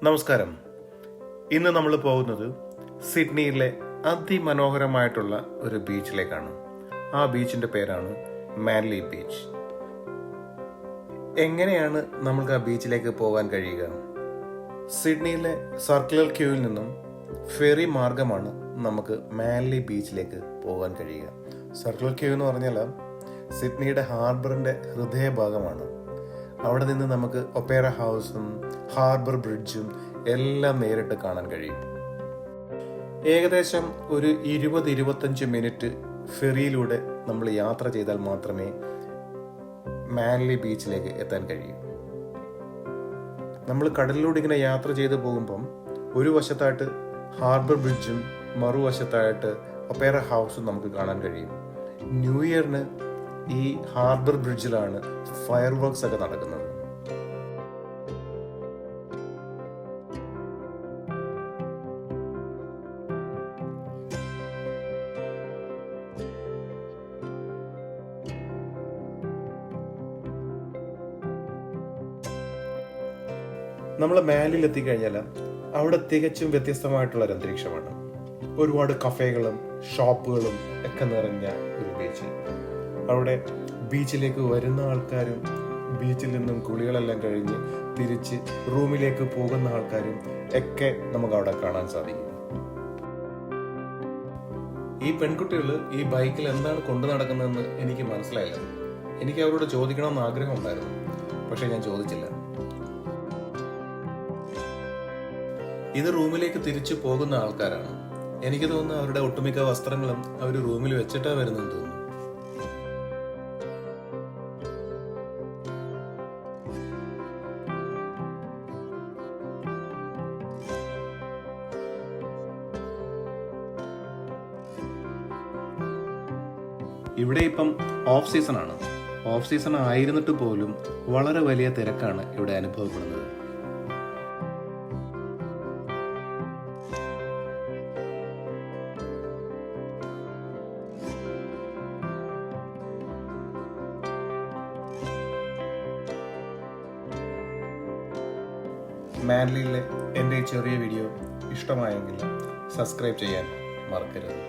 നമസ്കാരം. ഇന്ന് നമ്മൾ പോകുന്നത് സിഡ്നിയിലെ അതിമനോഹരമായിട്ടുള്ള ഒരു ബീച്ചിലേക്കാണ്. ആ ബീച്ചിന്റെ പേരാണ് മാൻലി ബീച്ച്. എങ്ങനെയാണ് നമുക്ക് ആ ബീച്ചിലേക്ക് പോകാൻ കഴിയുക? സിഡ്നിയിലെ സർക്കുലർ ക്യൂവിൽ നിന്നും ഫെറി മാർഗമാണ് നമുക്ക് മാൻലി ബീച്ചിലേക്ക് പോകാൻ കഴിയുക. സർക്കുലർ ക്യൂ എന്ന് പറഞ്ഞാൽ സിഡ്നിയുടെ ഹാർബറിന്റെ ഹൃദയഭാഗമാണ്. അവിടെ നിന്ന് നമുക്ക് ഒപ്പേറ ഹൗസും ഹാർബർ ബ്രിഡ്ജും എല്ലാം നേരിട്ട് കാണാൻ കഴിയും. ഏകദേശം ഒരു 20-25 മിനിറ്റ് ഫെറിയിലൂടെ നമ്മൾ യാത്ര ചെയ്താൽ മാത്രമേ മാൻലി ബീച്ചിലേക്ക് എത്താൻ കഴിയൂ. നമ്മൾ കടലിലൂടെ ഇങ്ങനെ യാത്ര ചെയ്ത് പോകുമ്പം ഒരു വശത്തായിട്ട് ഹാർബർ ബ്രിഡ്ജും മറുവശത്തായിട്ട് ഒപ്പേറ ഹൗസും നമുക്ക് കാണാൻ കഴിയും. ന്യൂ ഇയറിന് ഈ ഹാർബർ ബ്രിഡ്ജിലാണ് ഫയർ വർക്ക്സ് ഒക്കെ നടക്കുന്നത്. നമ്മൾ മാൻലിയിൽ എത്തിക്കഴിഞ്ഞാൽ അവിടെ തികച്ചും വ്യത്യസ്തമായിട്ടുള്ള ഒരു അന്തരീക്ഷമാണ്. ഒരുപാട് കഫേകളും ഷോപ്പുകളും ഒക്കെ നിറഞ്ഞ ഒരു ബീച്ച്. അവിടെ ബീച്ചിലേക്ക് വരുന്ന ആൾക്കാരും ബീച്ചിൽ നിന്നും കുളികളെല്ലാം കഴിഞ്ഞ് തിരിച്ച് റൂമിലേക്ക് പോകുന്ന ആൾക്കാരും ഒക്കെ നമുക്ക് അവിടെ കാണാൻ സാധിക്കും. ഈ പെൺകുട്ടികൾ ഈ ബൈക്കിൽ എന്താണ് കൊണ്ടു നടക്കുന്നതെന്ന് എനിക്ക് മനസ്സിലായില്ല. എനിക്ക് അവരോട് ചോദിക്കണമെന്ന് ആഗ്രഹമുണ്ടായിരുന്നു, പക്ഷെ ഞാൻ ചോദിച്ചില്ല. ഇത് റൂമിലേക്ക് തിരിച്ചു പോകുന്ന ആൾക്കാരാണ്. എനിക്ക് തോന്നുന്നു അവരുടെ ഒട്ടുമിക്ക വസ്ത്രങ്ങളും അവർ റൂമിൽ വെച്ചിട്ടാ വരുന്നെന്ന് തോന്നുന്നു. ഇവിടെ ഇപ്പം ഓഫ് സീസൺ ആണ്. ഓഫ് സീസൺ ആയിരുന്നിട്ട് പോലും വളരെ വലിയ തിരക്കാണ് ഇവിടെ അനുഭവപ്പെടുന്നത്. മാൻലിയിലെ എൻ്റെ ചെറിയ വീഡിയോ ഇഷ്ടമായെങ്കിൽ സബ്സ്ക്രൈബ് ചെയ്യാൻ മറക്കരുത്.